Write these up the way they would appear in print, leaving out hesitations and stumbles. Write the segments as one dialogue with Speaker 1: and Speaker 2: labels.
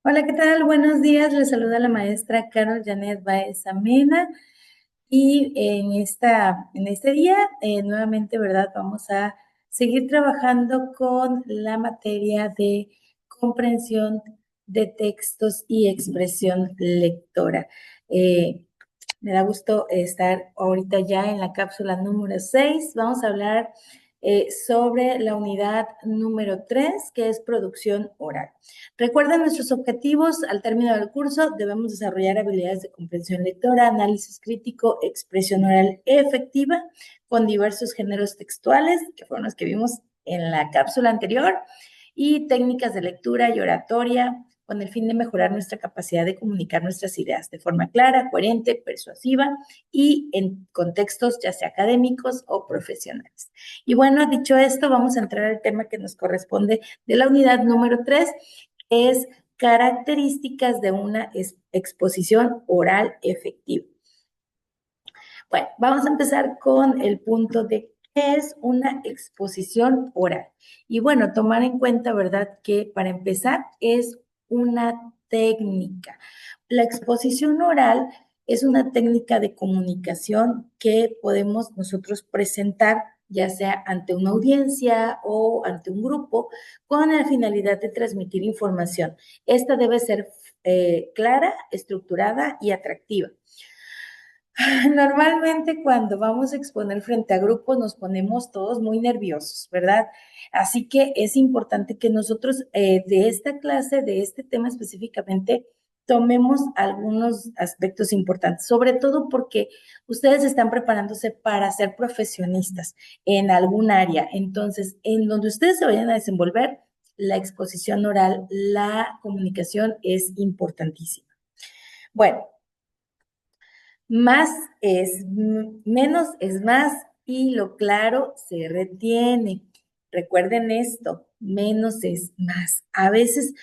Speaker 1: Hola, ¿qué tal? Buenos días. Les saluda la maestra Carol Janet Baez Amena y en este día nuevamente, ¿verdad? Vamos a seguir trabajando con la materia de comprensión de textos y expresión lectora. Eh, Me da gusto estar ahorita ya en la cápsula número 6. Vamos a hablar sobre la unidad número 3, que es producción oral. Recuerden nuestros objetivos al término del curso. Debemos desarrollar habilidades de comprensión lectora, análisis crítico, expresión oral efectiva con diversos géneros textuales, que fueron los que vimos en la cápsula anterior, y técnicas de lectura y oratoria con el fin de mejorar nuestra capacidad de comunicar nuestras ideas de forma clara, coherente, persuasiva y en contextos ya sea académicos o profesionales. Y bueno, dicho esto, vamos a entrar al tema que nos corresponde de la unidad número 3, que es características de una exposición oral efectiva. Bueno, vamos a empezar con el punto de qué es una exposición oral. Y bueno, tomar en cuenta, ¿verdad?, que para empezar es una técnica. La exposición oral es una técnica de comunicación que podemos nosotros presentar ya sea ante una audiencia o ante un grupo, con la finalidad de transmitir información. Esta debe ser clara, estructurada y atractiva. Normalmente cuando vamos a exponer frente a grupos nos ponemos todos muy nerviosos, ¿verdad? Así que es importante que nosotros de esta clase, de este tema específicamente, tomemos algunos aspectos importantes, sobre todo porque ustedes están preparándose para ser profesionistas en algún área. Entonces, en donde ustedes se vayan a desenvolver, la exposición oral, la comunicación es importantísima. Bueno, más menos es más y lo claro se retiene. Recuerden esto, menos es más. A veces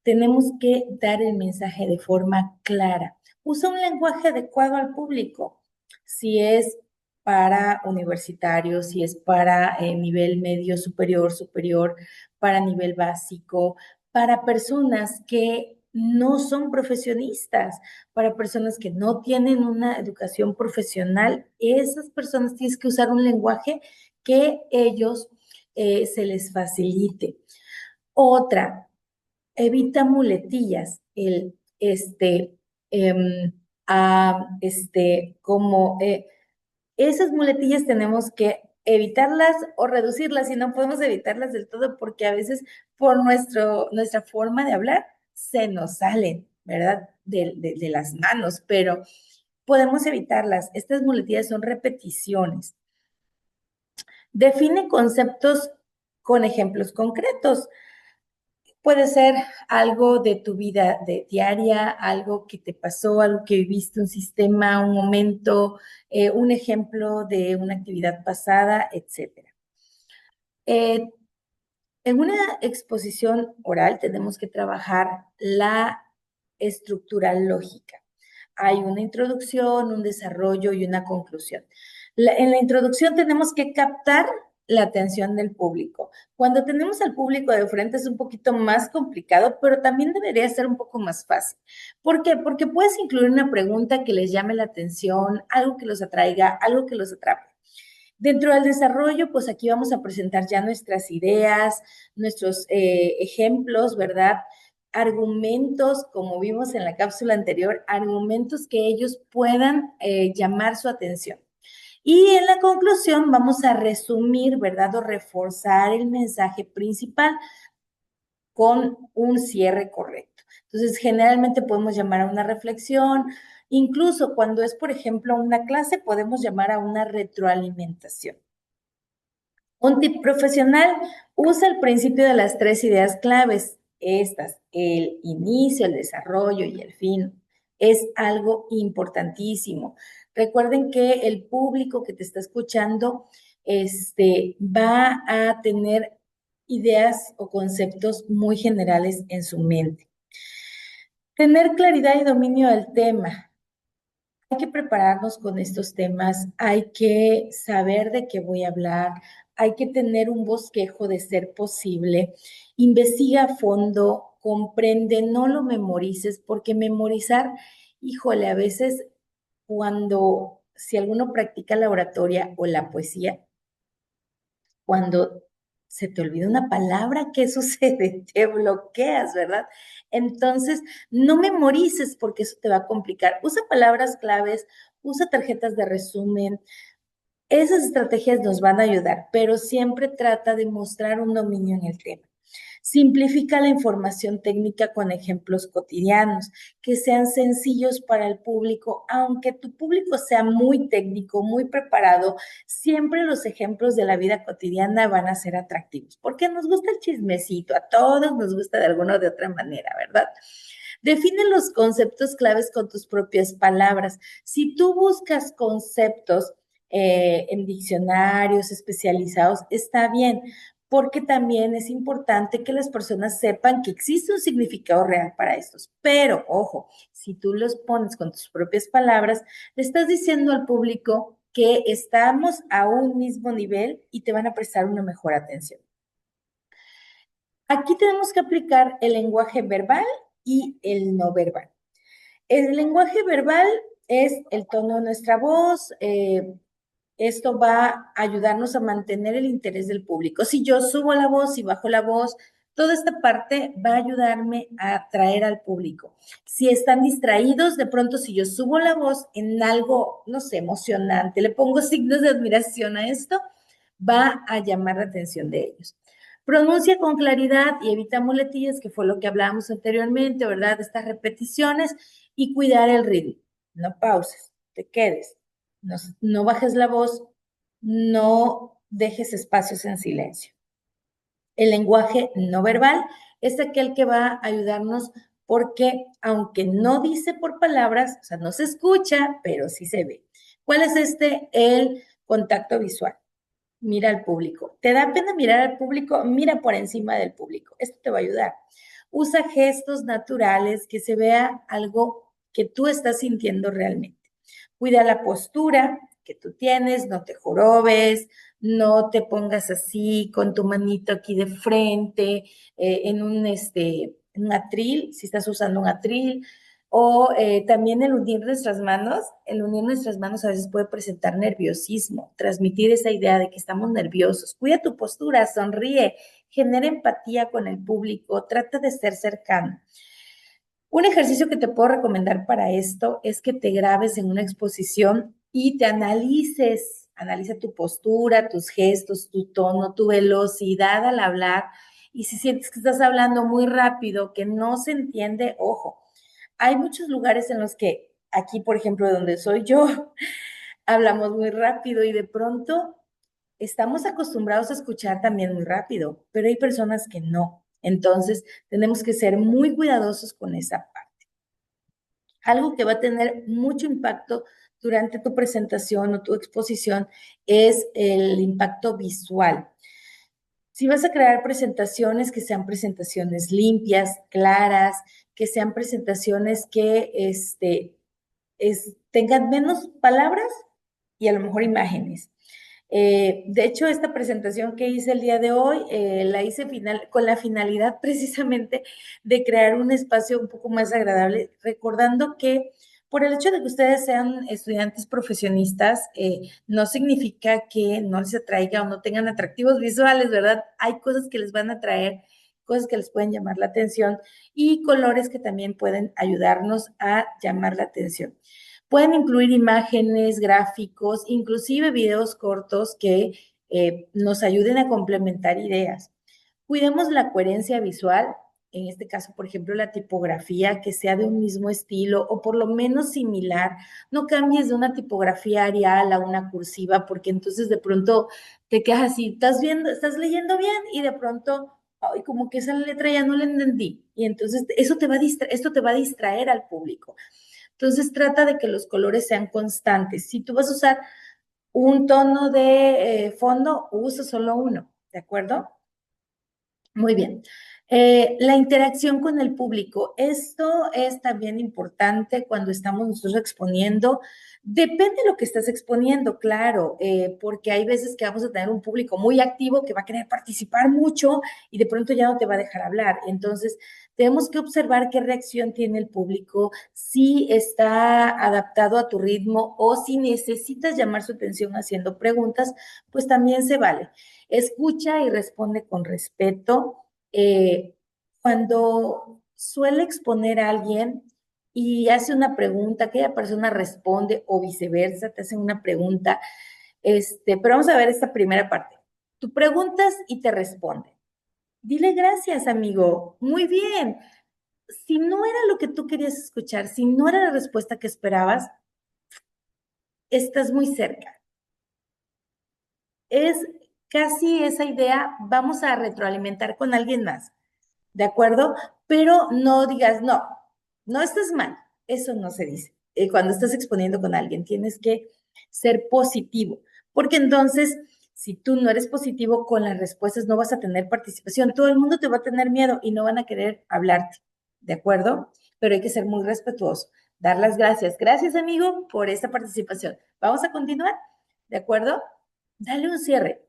Speaker 1: tenemos que dar el mensaje de forma clara. Usa un lenguaje adecuado al público. Si es para universitarios, si es para nivel medio superior, superior, para nivel básico, para personas que no son profesionistas, para personas que no tienen una educación profesional, esas personas tienen que usar un lenguaje que ellos se les facilite. Otra, evita muletillas, eh, como esas muletillas tenemos que evitarlas o reducirlas y no podemos evitarlas del todo porque a veces por nuestra forma de hablar se nos salen, ¿verdad? De las manos, pero podemos evitarlas. Estas muletillas son repeticiones. Define conceptos con ejemplos concretos. Puede ser algo de tu vida diaria, algo que te pasó, algo que viviste, un sistema, un momento, un ejemplo de una actividad pasada, etcétera. Eh, en una exposición oral tenemos que trabajar la estructura lógica. Hay una introducción, un desarrollo y una conclusión. En la introducción tenemos que captar la atención del público. Cuando tenemos al público de frente es un poquito más complicado, pero también debería ser un poco más fácil. ¿Por qué? Porque puedes incluir una pregunta que les llame la atención, algo que los atraiga, algo que los atrape. Dentro del desarrollo, pues aquí vamos a presentar ya nuestras ideas, nuestros ejemplos, ¿verdad? Argumentos, como vimos en la cápsula anterior, argumentos que ellos puedan llamar su atención. Y en la conclusión vamos a resumir, ¿verdad? O reforzar el mensaje principal con un cierre correcto. Entonces, generalmente podemos llamar a una reflexión, incluso cuando es, por ejemplo, una clase, podemos llamar a una retroalimentación. Un tip profesional usa el principio de las tres ideas claves, estas, el inicio, el desarrollo y el fin. Es algo importantísimo. Recuerden que el público que te está escuchando va a tener ideas o conceptos muy generales en su mente. Tener claridad y dominio del tema. Hay que prepararnos con estos temas, hay que saber de qué voy a hablar, hay que tener un bosquejo de ser posible, investiga a fondo, comprende, no lo memorices, porque memorizar, híjole, a veces cuando, si alguno practica la oratoria o la poesía, cuando se te olvida una palabra, ¿qué sucede? Te bloqueas, ¿verdad? Entonces, no memorices porque eso te va a complicar. Usa palabras claves, usa tarjetas de resumen. Esas estrategias nos van a ayudar, pero siempre trata de mostrar un dominio en el tema. Simplifica la información técnica con ejemplos cotidianos, que sean sencillos para el público, aunque tu público sea muy técnico, muy preparado, siempre los ejemplos de la vida cotidiana van a ser atractivos, porque nos gusta el chismecito, a todos nos gusta de alguna o de otra manera, ¿verdad? Define los conceptos claves con tus propias palabras. Si tú buscas conceptos en diccionarios especializados, está bien, porque también es importante que las personas sepan que existe un significado real para estos. Pero, ojo, si tú los pones con tus propias palabras, le estás diciendo al público que estamos a un mismo nivel y te van a prestar una mejor atención. Aquí tenemos que aplicar el lenguaje verbal y el no verbal. El lenguaje verbal es el tono de nuestra voz. Esto va a ayudarnos a mantener el interés del público. Si yo subo la voz y bajo la voz, toda esta parte va a ayudarme a atraer al público. Si están distraídos, de pronto si yo subo la voz en algo, no sé, emocionante, le pongo signos de admiración a esto, va a llamar la atención de ellos. Pronuncia con claridad y evita muletillas, que fue lo que hablábamos anteriormente, ¿verdad? Estas repeticiones y cuidar el ritmo. No pauses, te quedes, no bajes la voz, no dejes espacios en silencio. El lenguaje no verbal es aquel que va a ayudarnos porque aunque no dice por palabras, o sea, no se escucha, pero sí se ve. ¿Cuál es este? El contacto visual. Mira al público. ¿Te da pena mirar al público? Mira por encima del público. Esto te va a ayudar. Usa gestos naturales, que se vea algo que tú estás sintiendo realmente. Cuida la postura que tú tienes, no te jorobes, no te pongas así con tu manito aquí de frente, en un atril, si estás usando un atril, o también el unir nuestras manos a veces puede presentar nerviosismo, transmitir esa idea de que estamos nerviosos. Cuida tu postura, sonríe, genera empatía con el público, trata de ser cercano. Un ejercicio que te puedo recomendar para esto es que te grabes en una exposición y te analices, analiza tu postura, tus gestos, tu tono, tu velocidad al hablar. Y si sientes que estás hablando muy rápido, que no se entiende, ojo, hay muchos lugares en los que aquí, por ejemplo, donde soy yo, hablamos muy rápido y de pronto estamos acostumbrados a escuchar también muy rápido, pero hay personas que no. Entonces, tenemos que ser muy cuidadosos con esa parte. Algo que va a tener mucho impacto durante tu presentación o tu exposición es el impacto visual. Si vas a crear presentaciones, que sean presentaciones limpias, claras, que sean presentaciones que tengan menos palabras y a lo mejor imágenes. De hecho, esta presentación que hice el día de hoy, la hice con la finalidad precisamente de crear un espacio un poco más agradable, recordando que por el hecho de que ustedes sean estudiantes profesionistas, no significa que no les atraiga o no tengan atractivos visuales, ¿verdad? Hay cosas que les van a atraer, cosas que les pueden llamar la atención y colores que también pueden ayudarnos a llamar la atención. Pueden incluir imágenes, gráficos, inclusive videos cortos que nos ayuden a complementar ideas. Cuidemos la coherencia visual, en este caso, por ejemplo, la tipografía, que sea de un mismo estilo o por lo menos similar. No cambies de una tipografía arial a una cursiva, porque entonces de pronto te quedas así, estás leyendo bien y de pronto, ay, como que esa letra ya no la entendí. Y entonces esto te va a distraer al público. Entonces trata de que los colores sean constantes. Si tú vas a usar un tono de fondo, usa solo uno, ¿de acuerdo? Muy bien. La interacción con el público. Esto es también importante cuando estamos nosotros exponiendo. Depende de lo que estás exponiendo, claro, porque hay veces que vamos a tener un público muy activo que va a querer participar mucho y de pronto ya no te va a dejar hablar. Entonces, tenemos que observar qué reacción tiene el público, si está adaptado a tu ritmo o si necesitas llamar su atención haciendo preguntas, pues también se vale. Escucha y responde con respeto. Cuando suele exponer a alguien y hace una pregunta, aquella persona responde o viceversa, te hacen una pregunta, pero vamos a ver esta primera parte. Tú preguntas y te responde. Dile gracias, amigo. Muy bien. Si no era lo que tú querías escuchar, si no era la respuesta que esperabas, estás muy cerca. Es casi esa idea, vamos a retroalimentar con alguien más. ¿De acuerdo? Pero no digas, no, no estás mal. Eso no se dice. Cuando estás exponiendo con alguien, tienes que ser positivo, porque entonces, si tú no eres positivo con las respuestas, no vas a tener participación. Todo el mundo te va a tener miedo y no van a querer hablarte. ¿De acuerdo? Pero hay que ser muy respetuoso. Dar las gracias. Gracias, amigo, por esta participación. Vamos a continuar. ¿De acuerdo? Dale un cierre.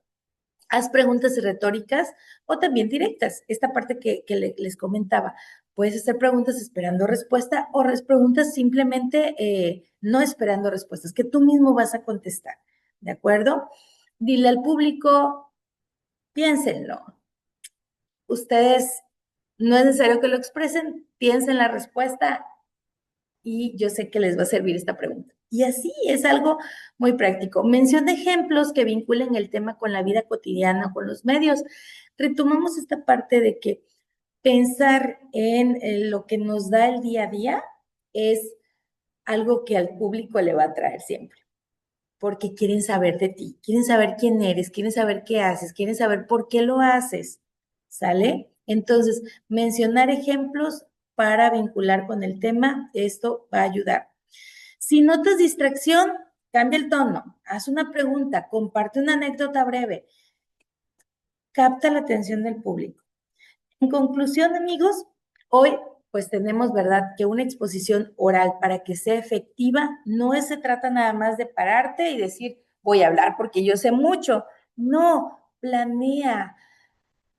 Speaker 1: Haz preguntas retóricas o también directas. Esta parte que les comentaba. Puedes hacer preguntas esperando respuesta o preguntas simplemente no esperando respuestas, que tú mismo vas a contestar. ¿De acuerdo? Dile al público, piénsenlo. Ustedes no es necesario que lo expresen, piensen la respuesta y yo sé que les va a servir esta pregunta. Y así es algo muy práctico. Menciona ejemplos que vinculen el tema con la vida cotidiana, con los medios. Retomamos esta parte de que pensar en lo que nos da el día a día es algo que al público le va a traer siempre, porque quieren saber de ti, quieren saber quién eres, quieren saber qué haces, quieren saber por qué lo haces, ¿sale? Entonces, mencionar ejemplos para vincular con el tema, esto va a ayudar. Si notas distracción, cambia el tono, haz una pregunta, comparte una anécdota breve, capta la atención del público. En conclusión, amigos, hoy pues tenemos, ¿verdad?, que una exposición oral para que sea efectiva no se trata nada más de pararte y decir, voy a hablar porque yo sé mucho. No, planea,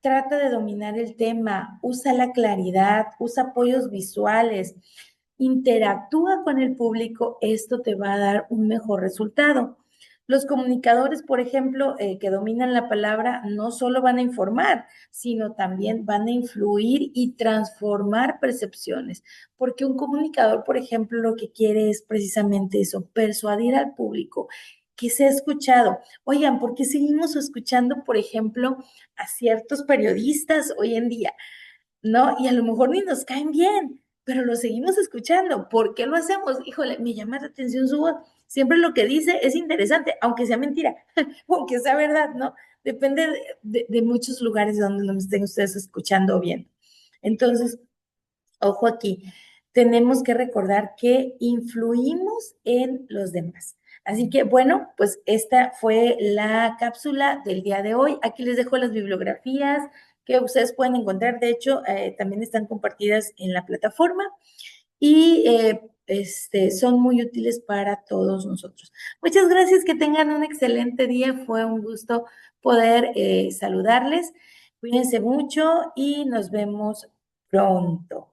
Speaker 1: trata de dominar el tema, usa la claridad, usa apoyos visuales, interactúa con el público, esto te va a dar un mejor resultado. Los comunicadores, por ejemplo, que dominan la palabra, no solo van a informar, sino también van a influir y transformar percepciones, porque un comunicador, por ejemplo, lo que quiere es precisamente eso, persuadir al público que se ha escuchado. Oigan, ¿por qué seguimos escuchando, por ejemplo, a ciertos periodistas hoy en día? ¿No? Y a lo mejor ni nos caen bien, pero lo seguimos escuchando. ¿Por qué lo hacemos? Híjole, me llama la atención su voz. Siempre lo que dice es interesante, aunque sea mentira, aunque sea verdad, ¿no? Depende de muchos lugares donde nos estén ustedes escuchando bien. Entonces, ojo aquí, tenemos que recordar que influimos en los demás. Así que bueno, pues esta fue la cápsula del día de hoy. Aquí les dejo las bibliografías que ustedes pueden encontrar. De hecho, también están compartidas en la plataforma y son muy útiles para todos nosotros. Muchas gracias, que tengan un excelente día. Fue un gusto poder saludarles. Cuídense mucho y nos vemos pronto.